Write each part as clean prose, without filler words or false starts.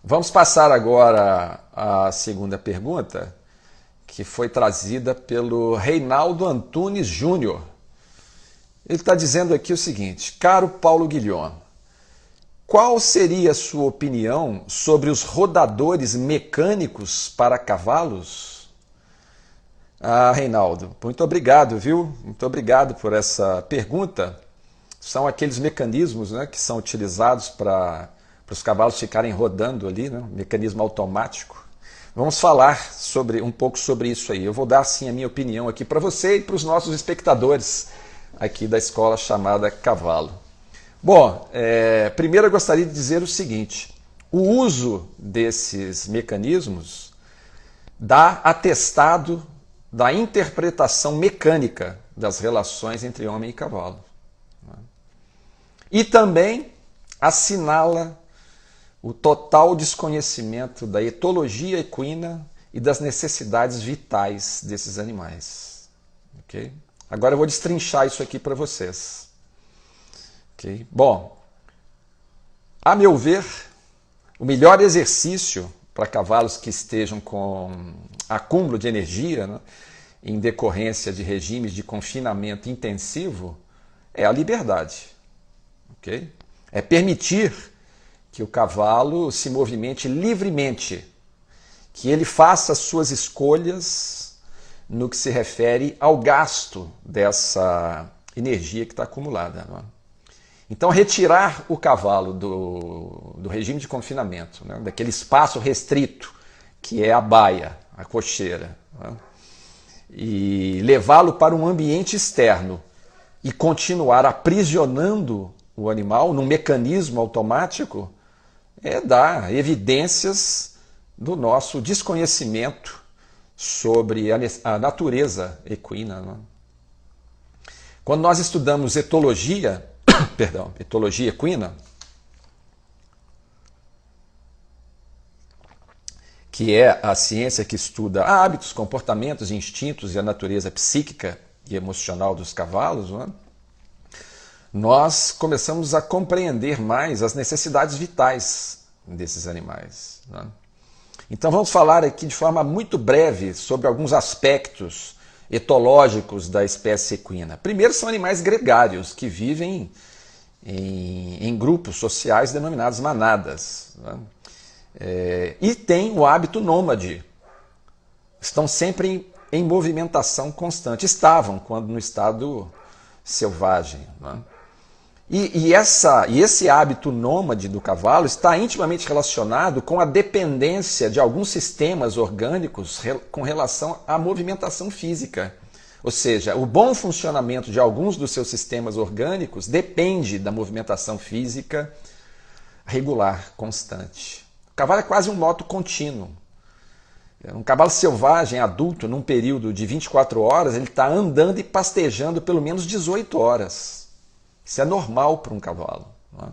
Vamos passar agora à segunda pergunta, que foi trazida pelo Reinaldo Antunes Júnior. Ele está dizendo aqui o seguinte: caro Paulo Guilhom, qual seria a sua opinião sobre os rodadores mecânicos para cavalos? Ah, Reinaldo, muito obrigado, viu? Muito obrigado por essa pergunta. São aqueles mecanismos, né, que são utilizados para os cavalos ficarem rodando ali, né, mecanismo automático. Vamos falar um pouco sobre isso aí. Eu vou dar, sim, a minha opinião aqui para você e para os nossos espectadores aqui da escola chamada Cavalo. Bom, primeiro eu gostaria de dizer o seguinte: o uso desses mecanismos dá atestado da interpretação mecânica das relações entre homem e cavalo. E também assinala o total desconhecimento da etologia equina e das necessidades vitais desses animais. Okay? Agora eu vou destrinchar isso aqui para vocês. Okay? Bom, a meu ver, o melhor exercício para cavalos que estejam com acúmulo de energia, né, em decorrência de regimes de confinamento intensivo, é a liberdade. Okay? É permitir que o cavalo se movimente livremente, que ele faça as suas escolhas no que se refere ao gasto dessa energia que está acumulada. Não é? Então, retirar o cavalo do regime de confinamento, né, daquele espaço restrito que é a baia, a cocheira, não é? E levá-lo para um ambiente externo e continuar aprisionando o animal num mecanismo automático, dar evidências do nosso desconhecimento sobre a natureza equina. Não é? Quando nós estudamos etologia, etologia equina, que é a ciência que estuda hábitos, comportamentos, instintos e a natureza psíquica e emocional dos cavalos, não é? Nós começamos a compreender mais as necessidades vitais desses animais. Né? Então vamos falar aqui de forma muito breve sobre alguns aspectos etológicos da espécie equina. Primeiro, são animais gregários, que vivem em grupos sociais denominados manadas. Né? E têm o hábito nômade. Estão sempre em movimentação constante. Estavam quando no estado selvagem. Né? E esse hábito nômade do cavalo está intimamente relacionado com a dependência de alguns sistemas orgânicos com relação à movimentação física. Ou seja, o bom funcionamento de alguns dos seus sistemas orgânicos depende da movimentação física regular, constante. O cavalo é quase um moto contínuo. Um cavalo selvagem, adulto, num período de 24 horas, ele está andando e pastejando pelo menos 18 horas. Isso é normal para um cavalo. Não é?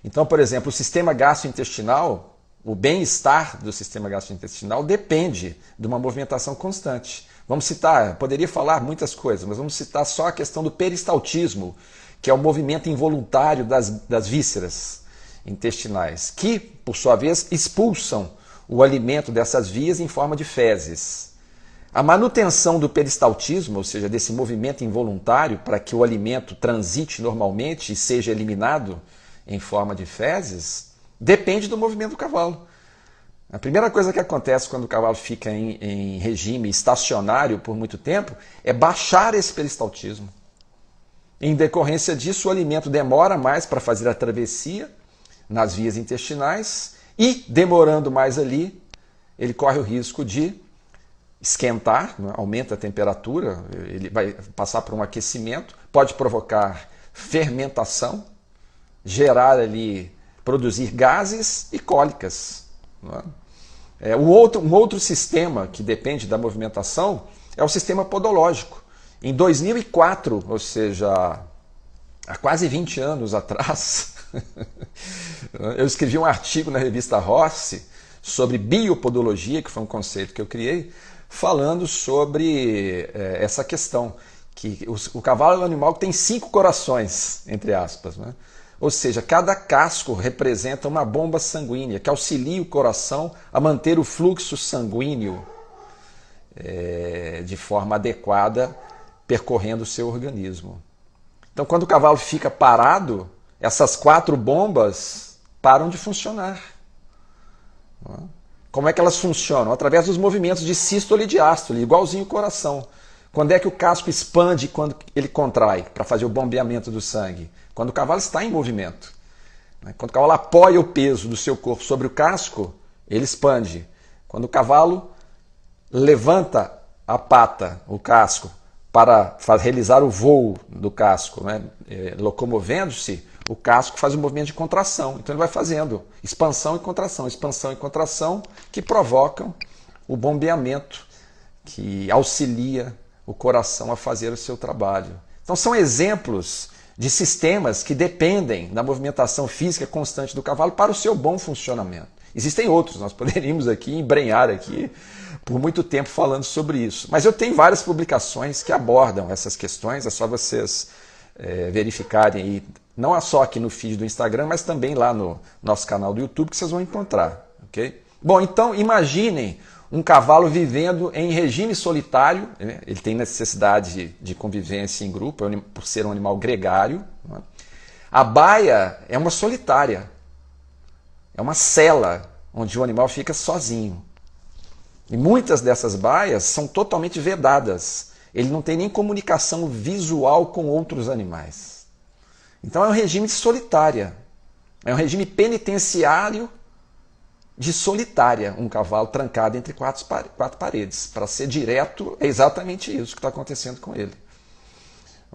Então, por exemplo, o sistema gastrointestinal, o bem-estar do sistema gastrointestinal depende de uma movimentação constante. Vamos citar, poderia falar muitas coisas, mas vamos citar só a questão do peristaltismo, que é o movimento involuntário das vísceras intestinais, que, por sua vez, expulsam o alimento dessas vias em forma de fezes. A manutenção do peristaltismo, ou seja, desse movimento involuntário para que o alimento transite normalmente e seja eliminado em forma de fezes, depende do movimento do cavalo. A primeira coisa que acontece quando o cavalo fica em regime estacionário por muito tempo é baixar esse peristaltismo. Em decorrência disso, o alimento demora mais para fazer a travessia nas vias intestinais e, demorando mais ali, ele corre o risco de esquentar, né? Aumenta a temperatura, ele vai passar por um aquecimento, pode provocar fermentação, gerar ali, produzir gases e cólicas. Não é? Um outro sistema que depende da movimentação é o sistema podológico. Em 2004, ou seja, há quase 20 anos atrás, eu escrevi um artigo na revista Rossi sobre biopodologia, que foi um conceito que eu criei, falando sobre essa questão, que o cavalo é um animal que tem 5 corações, entre aspas, né? Ou seja, cada casco representa uma bomba sanguínea que auxilia o coração a manter o fluxo sanguíneo de forma adequada percorrendo o seu organismo. Então, quando o cavalo fica parado, essas 4 bombas param de funcionar. Como é que elas funcionam? Através dos movimentos de sístole e diástole, igualzinho o coração. Quando é que o casco expande e quando ele contrai para fazer o bombeamento do sangue? Quando o cavalo está em movimento. Quando o cavalo apoia o peso do seu corpo sobre o casco, ele expande. Quando o cavalo levanta a pata, o casco, para realizar o voo do casco, né, locomovendo-se, o casco faz um movimento de contração. Então ele vai fazendo expansão e contração, que provocam o bombeamento, que auxilia o coração a fazer o seu trabalho. Então são exemplos de sistemas que dependem da movimentação física constante do cavalo para o seu bom funcionamento. Existem outros, nós poderíamos aqui embrenhar aqui por muito tempo falando sobre isso. Mas eu tenho várias publicações que abordam essas questões, é só vocês verificarem aí, não só aqui no feed do Instagram, mas também lá no nosso canal do YouTube que vocês vão encontrar. Okay? Bom, então imaginem um cavalo vivendo em regime solitário, né? Ele tem necessidade de convivência em grupo, por ser um animal gregário. Né? A baia é uma solitária, é uma cela onde o animal fica sozinho. E muitas dessas baias são totalmente vedadas. Ele não tem nem comunicação visual com outros animais. Então é um regime de solitária. É um regime penitenciário de solitária, um cavalo trancado entre 4 paredes. Para ser direto, é exatamente isso que está acontecendo com ele.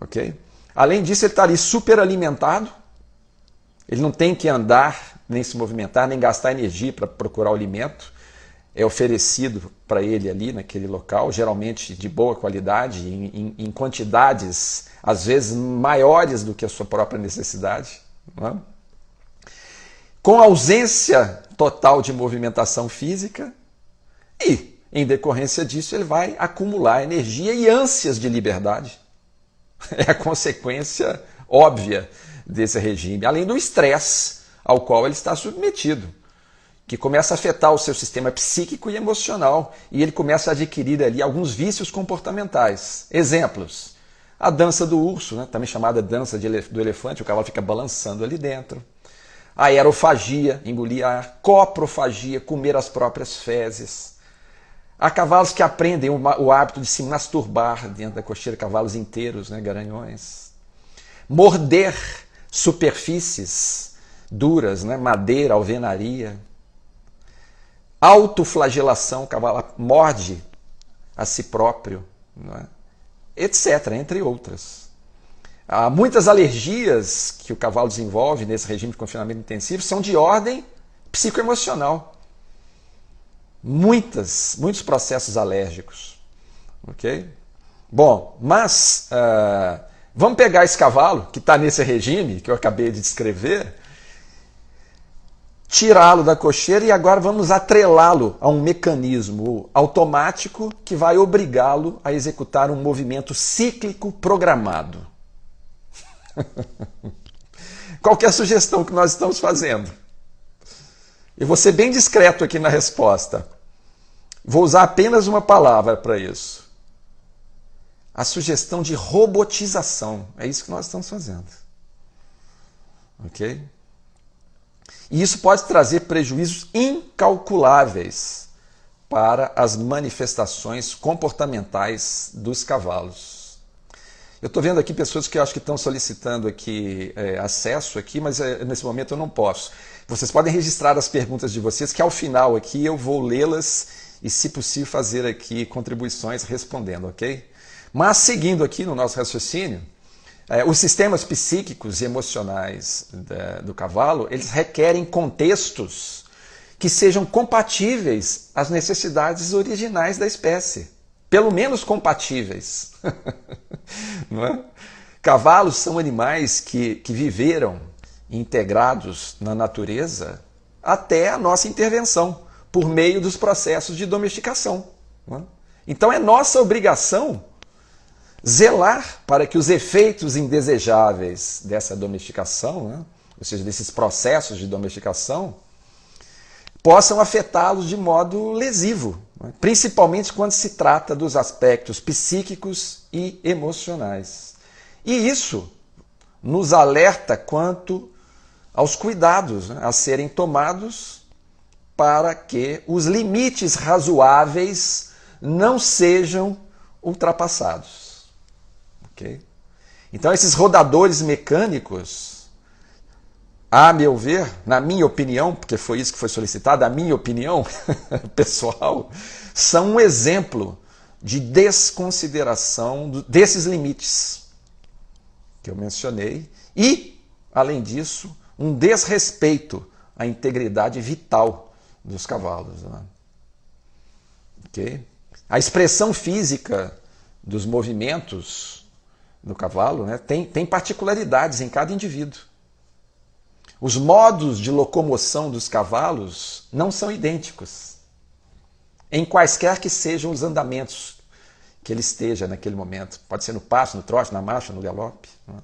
Okay? Além disso, ele está ali superalimentado. Ele não tem que andar, nem se movimentar, nem gastar energia para procurar o alimento. É oferecido para ele ali naquele local, geralmente de boa qualidade, em quantidades às vezes maiores do que a sua própria necessidade. Não é? Com ausência total de movimentação física e, em decorrência disso, ele vai acumular energia e ânsias de liberdade. É a consequência óbvia desse regime, além do estresse ao qual ele está submetido, que começa a afetar o seu sistema psíquico e emocional, e ele começa a adquirir ali alguns vícios comportamentais. Exemplos: a dança do urso, né, também chamada dança do elefante, o cavalo fica balançando ali dentro. A aerofagia, engolir ar. Coprofagia, comer as próprias fezes. Há cavalos que aprendem o hábito de se masturbar dentro da cocheira, cavalos inteiros, né, garanhões. Morder superfícies duras, né, madeira, alvenaria. Autoflagelação, o cavalo morde a si próprio, não é? Etc., entre outras. Há muitas alergias que o cavalo desenvolve nesse regime de confinamento intensivo são de ordem psicoemocional. Muitos processos alérgicos. Ok? Bom, mas vamos pegar esse cavalo que está nesse regime que eu acabei de descrever, tirá-lo da cocheira e agora vamos atrelá-lo a um mecanismo automático que vai obrigá-lo a executar um movimento cíclico programado. Qual que é a sugestão que nós estamos fazendo? Eu vou ser bem discreto aqui na resposta. Vou usar apenas uma palavra para isso. A sugestão de robotização. É isso que nós estamos fazendo. Ok? E isso pode trazer prejuízos incalculáveis para as manifestações comportamentais dos cavalos. Eu estou vendo aqui pessoas que eu acho que estão solicitando aqui acesso aqui, mas nesse momento eu não posso. Vocês podem registrar as perguntas de vocês, que ao final aqui eu vou lê-las e, se possível, fazer aqui contribuições respondendo, ok? Mas seguindo aqui no nosso raciocínio, os sistemas psíquicos e emocionais do cavalo, eles requerem contextos que sejam compatíveis às necessidades originais da espécie. Pelo menos compatíveis. Não é? Cavalos são animais que viveram integrados na natureza até a nossa intervenção, por meio dos processos de domesticação. Não é? Então é nossa obrigação zelar para que os efeitos indesejáveis dessa domesticação, né, ou seja, desses processos de domesticação, possam afetá-los de modo lesivo, né, principalmente quando se trata dos aspectos psíquicos e emocionais. E isso nos alerta quanto aos cuidados, né, a serem tomados para que os limites razoáveis não sejam ultrapassados. Okay? Então, esses rodadores mecânicos, a meu ver, na minha opinião, porque foi isso que foi solicitado, a minha opinião pessoal, são um exemplo de desconsideração desses limites que eu mencionei e, além disso, um desrespeito à integridade vital dos cavalos. Né? Okay? A expressão física dos movimentos do cavalo, né, tem particularidades em cada indivíduo. Os modos de locomoção dos cavalos não são idênticos, em quaisquer que sejam os andamentos que ele esteja naquele momento. Pode ser no passo, no trote, na marcha, no galope. Né?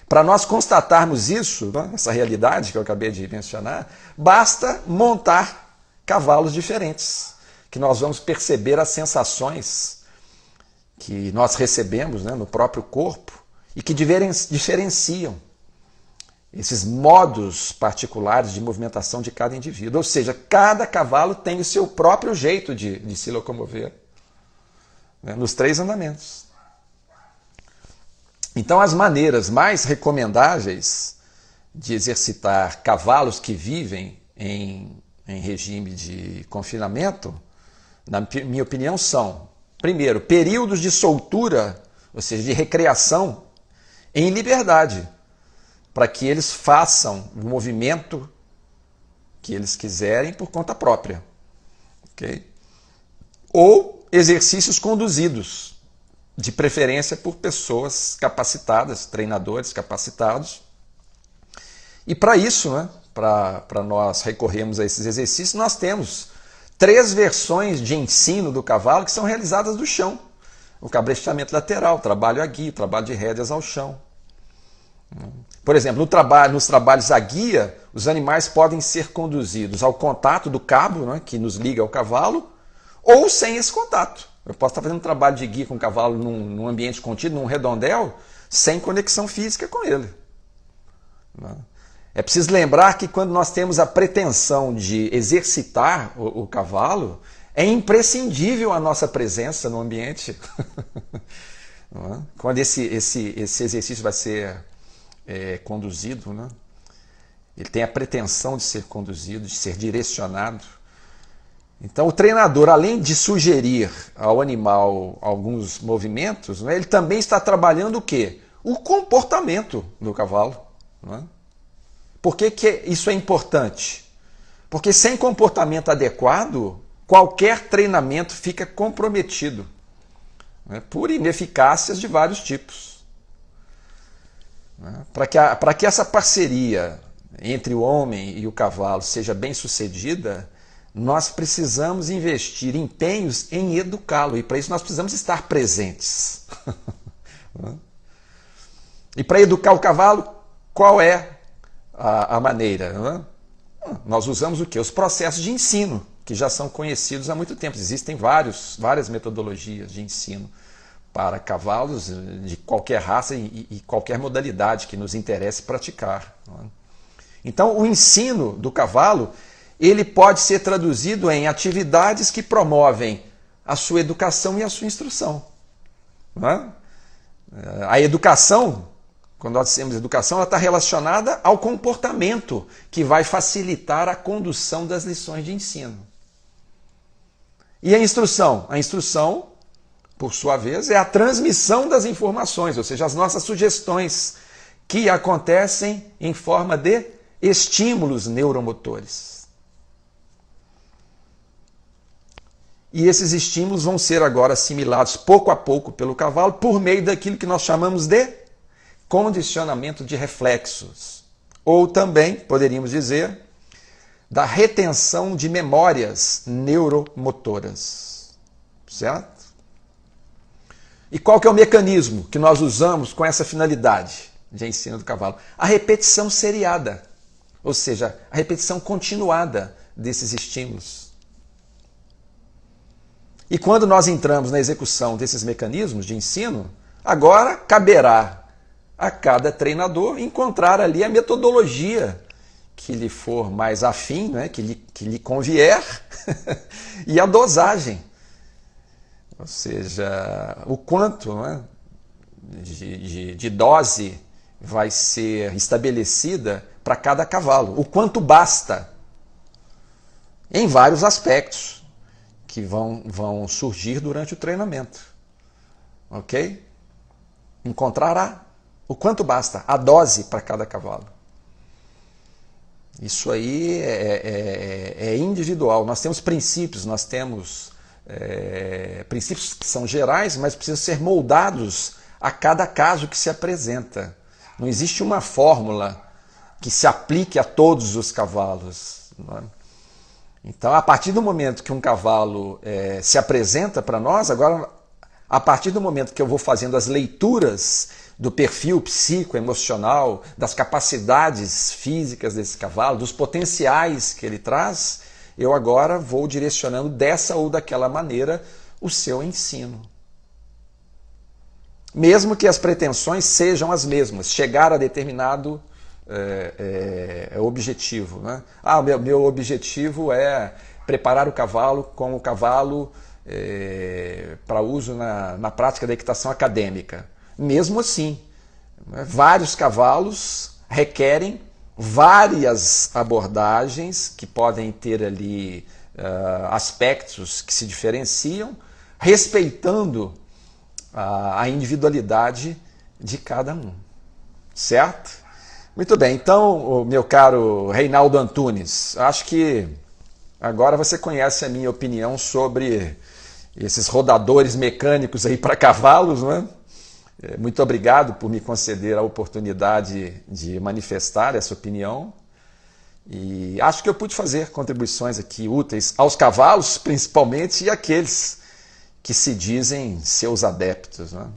Para nós constatarmos isso, né, essa realidade que eu acabei de mencionar, basta montar cavalos diferentes, que nós vamos perceber as sensações que nós recebemos, né, no próprio corpo e que diferenciam esses modos particulares de movimentação de cada indivíduo. Ou seja, cada cavalo tem o seu próprio jeito de se locomover, né, nos 3 andamentos. Então, as maneiras mais recomendáveis de exercitar cavalos que vivem em regime de confinamento, na minha opinião, são, primeiro, períodos de soltura, ou seja, de recreação em liberdade, para que eles façam o movimento que eles quiserem por conta própria. Okay? Ou exercícios conduzidos, de preferência por pessoas capacitadas, treinadores capacitados. E para isso, né, para nós recorrermos a esses exercícios, nós temos 3 versões de ensino do cavalo que são realizadas do chão. O cabresteamento lateral, o trabalho a guia, o trabalho de rédeas ao chão. Por exemplo, nos trabalhos a guia, os animais podem ser conduzidos ao contato do cabo, né, que nos liga ao cavalo, ou sem esse contato. Eu posso estar fazendo um trabalho de guia com o cavalo num ambiente contido, num redondel, sem conexão física com ele. É preciso lembrar que quando nós temos a pretensão de exercitar o cavalo, é imprescindível a nossa presença no ambiente. Quando esse exercício vai ser conduzido, né? Ele tem a pretensão de ser conduzido, de ser direcionado. Então, o treinador, além de sugerir ao animal alguns movimentos, né, ele também está trabalhando o quê? O comportamento do cavalo. Né? Por que isso é importante? Porque sem comportamento adequado, qualquer treinamento fica comprometido, né, por ineficácias de vários tipos. Né? Para que essa parceria entre o homem e o cavalo seja bem sucedida, nós precisamos investir empenhos em educá-lo, e para isso nós precisamos estar presentes. E para educar o cavalo, qual é a maneira? Nós usamos o quê? Os processos de ensino, que já são conhecidos há muito tempo. Existem várias metodologias de ensino para cavalos de qualquer raça e qualquer modalidade que nos interesse praticar. Então, o ensino do cavalo, ele pode ser traduzido em atividades que promovem a sua educação e a sua instrução. A educação, quando nós dizemos educação, ela está relacionada ao comportamento que vai facilitar a condução das lições de ensino. E a instrução? A instrução, por sua vez, é a transmissão das informações, ou seja, as nossas sugestões, que acontecem em forma de estímulos neuromotores. E esses estímulos vão ser agora assimilados pouco a pouco pelo cavalo por meio daquilo que nós chamamos de condicionamento de reflexos. Ou também, poderíamos dizer, da retenção de memórias neuromotoras. Certo? E qual que é o mecanismo que nós usamos com essa finalidade de ensino do cavalo? A repetição seriada, ou seja, a repetição continuada desses estímulos. E quando nós entramos na execução desses mecanismos de ensino, agora caberá a cada treinador encontrar ali a metodologia que lhe for mais afim, né, que lhe convier, e a dosagem. Ou seja, o quanto, né, de dose vai ser estabelecida para cada cavalo. O quanto basta em vários aspectos que vão surgir durante o treinamento. Ok? Encontrará o quanto basta, a dose para cada cavalo. Isso aí é individual. Nós temos princípios, nós temos princípios que são gerais, mas precisam ser moldados a cada caso que se apresenta. Não existe uma fórmula que se aplique a todos os cavalos. Não é? Então, a partir do momento que um cavalo se apresenta para nós, agora, a partir do momento que eu vou fazendo as leituras do perfil psicoemocional, das capacidades físicas desse cavalo, dos potenciais que ele traz, eu agora vou direcionando dessa ou daquela maneira o seu ensino. Mesmo que as pretensões sejam as mesmas, chegar a determinado objetivo. Né? Meu objetivo é preparar o cavalo com o cavalo para uso na prática da equitação acadêmica. Mesmo assim, vários cavalos requerem várias abordagens que podem ter ali aspectos que se diferenciam, respeitando a individualidade de cada um. Certo? Muito bem, então, meu caro Reinaldo Antunes, acho que agora você conhece a minha opinião sobre esses rodadores mecânicos aí para cavalos, não é? Muito obrigado por me conceder a oportunidade de manifestar essa opinião. E acho que eu pude fazer contribuições aqui úteis aos cavalos, principalmente, e àqueles que se dizem seus adeptos, né?